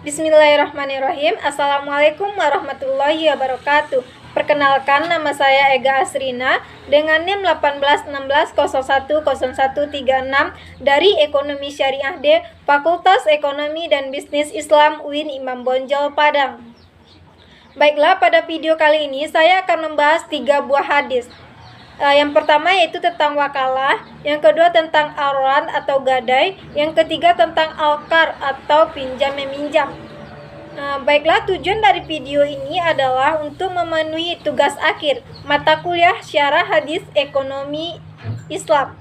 Bismillahirrahmanirrahim. Assalamualaikum warahmatullahi wabarakatuh. Perkenalkan, nama saya Ega Asrina dengan NIM 1816010136 dari Ekonomi Syariah D, Fakultas Ekonomi dan Bisnis Islam UIN Imam Bonjol Padang. Baiklah, pada video kali ini saya akan membahas 3 buah hadis. Yang pertama yaitu tentang wakalah, yang kedua tentang aran atau gadai, yang ketiga tentang alkar atau pinjam-meminjam. Baiklah, tujuan dari video ini adalah untuk memenuhi tugas akhir mata kuliah Syarah Hadis Ekonomi Islam.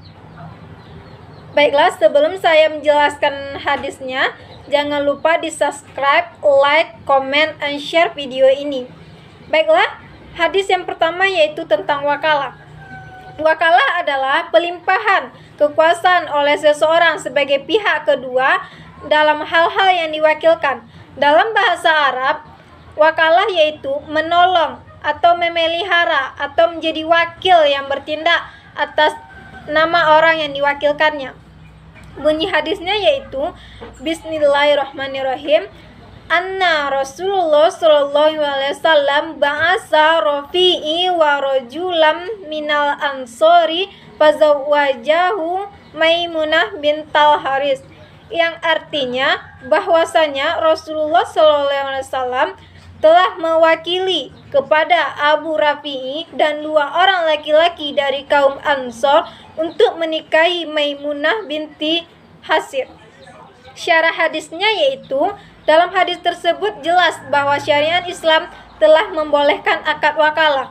Baiklah, sebelum saya menjelaskan hadisnya, jangan lupa di subscribe, like, comment, and share video ini. Baiklah, hadis yang pertama yaitu tentang wakalah. Wakalah adalah pelimpahan kekuasaan oleh seseorang sebagai pihak kedua dalam hal-hal yang diwakilkan. Dalam bahasa Arab, wakalah yaitu menolong atau memelihara atau menjadi wakil yang bertindak atas nama orang yang diwakilkannya. Bunyi hadisnya yaitu Bismillahirrahmanirrahim. Anna Rasulullah sallallahu alaihi wasallam ba'asa Rafi'i wa rajulam minal ansori fazawwajahu Maimunah bintal Haris, yang artinya bahwasanya Rasulullah sallallahu alaihi wasallam telah mewakili kepada Abu Rafi'i dan 2 orang laki-laki dari kaum Ansor untuk menikahi Maimunah binti Hasir. Syarah hadisnya yaitu, dalam hadis tersebut jelas bahwa syariat Islam telah membolehkan akad wakalah.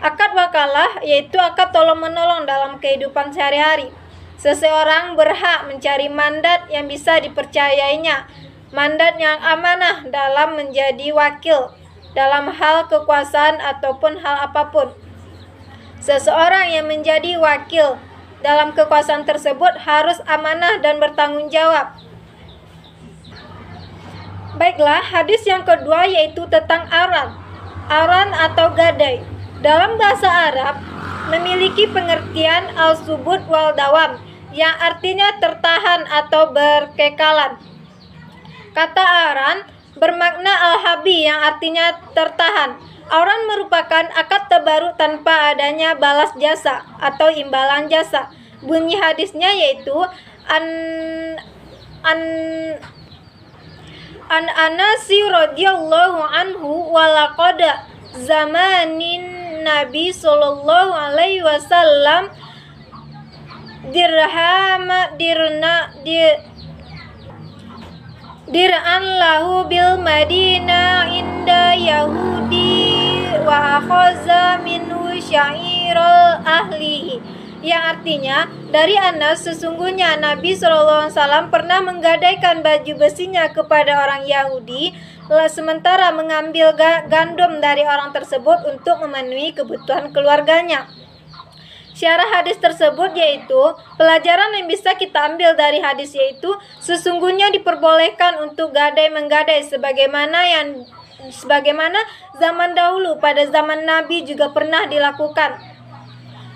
Akad wakalah yaitu akad tolong-menolong dalam kehidupan sehari-hari. Seseorang berhak mencari mandat yang bisa dipercayainya, mandat yang amanah dalam menjadi wakil dalam hal kekuasaan ataupun hal apapun. Seseorang yang menjadi wakil dalam kekuasaan tersebut harus amanah dan bertanggung jawab. Baiklah, hadis yang kedua yaitu tentang aran. Aran atau gadai dalam bahasa Arab memiliki pengertian al-subut wal dawam, yang artinya tertahan atau berkekalan. Kata aran bermakna al-habi, yang artinya tertahan. Aran merupakan akad terbaru tanpa adanya balas jasa atau imbalan jasa. Bunyi hadisnya yaitu An Anasi radhiyallahu anhu walaqad zamanin Nabi sallallahu alaihi wasallam dir'an lahu bil Madinah inda Yahudi wa akhaza minhu syairul ahlihi, yang artinya dari Anas, sesungguhnya Nabi SAW pernah menggadaikan baju besinya kepada orang Yahudi, sementara mengambil gandum dari orang tersebut untuk memenuhi kebutuhan keluarganya. Syarah hadis tersebut yaitu, pelajaran yang bisa kita ambil dari hadis yaitu, sesungguhnya diperbolehkan untuk gadai-menggadai sebagaimana zaman dahulu pada zaman Nabi juga pernah dilakukan.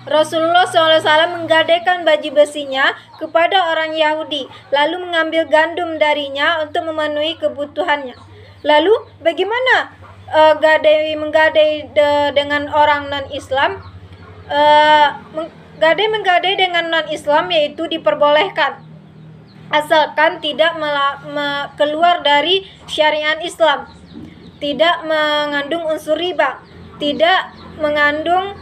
Rasulullah SAW menggadaikan baju besinya kepada orang Yahudi, lalu mengambil gandum darinya untuk memenuhi kebutuhannya. Lalu bagaimana menggadai dengan orang non-Islam? Menggadai dengan non-Islam yaitu diperbolehkan, asalkan tidak keluar dari syariat Islam, tidak mengandung unsur riba, tidak mengandung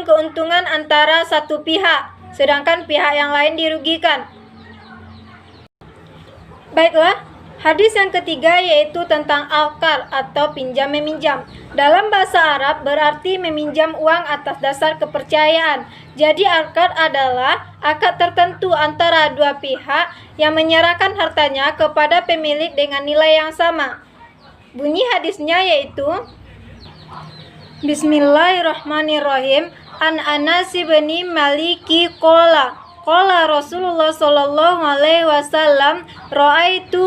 keuntungan antara satu pihak, sedangkan pihak yang lain dirugikan. Baiklah, hadis yang ketiga yaitu tentang alkar atau pinjam-meminjam. Dalam bahasa Arab berarti meminjam uang atas dasar kepercayaan. Jadi alkar adalah akad tertentu antara 2 pihak yang menyerahkan hartanya kepada pemilik dengan nilai yang sama. Bunyi hadisnya yaitu Bismillahirrahmanirrahim. An Anas bin Maliki qala Rasulullah sallallahu alaihi wasallam ra'aitu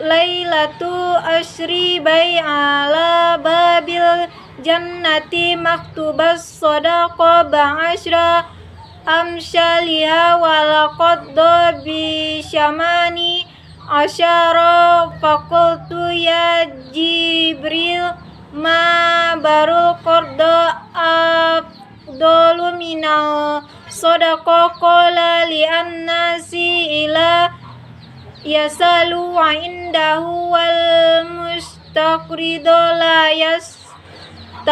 lailatu asyri ala babil jannati maktubas sadaqa ba'asyra amsyaliha walaqad bi syamani asyara faqultu ya Jibril ma barul qarda afdalu minal sodaqo qala li annasi ila yasalu wa indahu wal mustaqridu la yastakurdi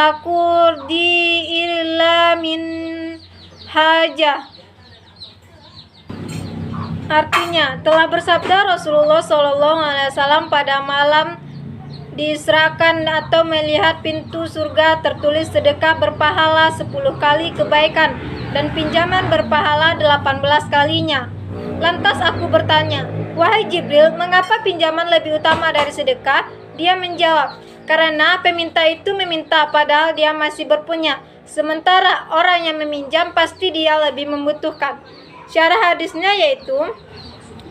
illa min hajah. Artinya, telah bersabda Rasulullah SAW pada malam diserahkan atau melihat pintu surga tertulis sedekah berpahala 10 kali kebaikan dan pinjaman berpahala 18 kalinya. Lantas aku bertanya, wahai Jibril, mengapa pinjaman lebih utama dari sedekah? Dia menjawab, karena peminta itu meminta padahal dia masih berpunya, sementara orang yang meminjam pasti dia lebih membutuhkan. Syarah hadisnya yaitu,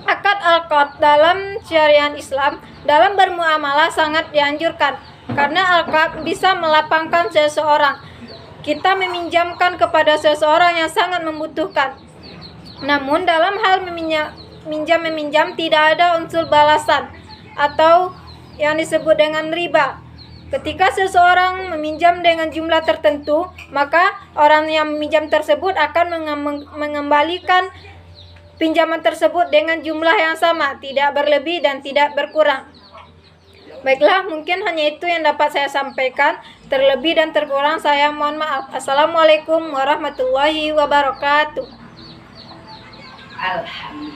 akad alqab dalam syariat Islam dalam bermuamalah sangat dianjurkan karena alqab bisa melapangkan seseorang. Kita meminjamkan kepada seseorang yang sangat membutuhkan. Namun dalam hal meminjam tidak ada unsur balasan atau yang disebut dengan riba. Ketika seseorang meminjam dengan jumlah tertentu, maka orang yang meminjam tersebut akan mengembalikan pinjaman tersebut dengan jumlah yang sama, tidak berlebih dan tidak berkurang. Baiklah, mungkin hanya itu yang dapat saya sampaikan. Terlebih dan terkurang saya mohon maaf. Assalamualaikum warahmatullahi wabarakatuh. Alhamdulillah.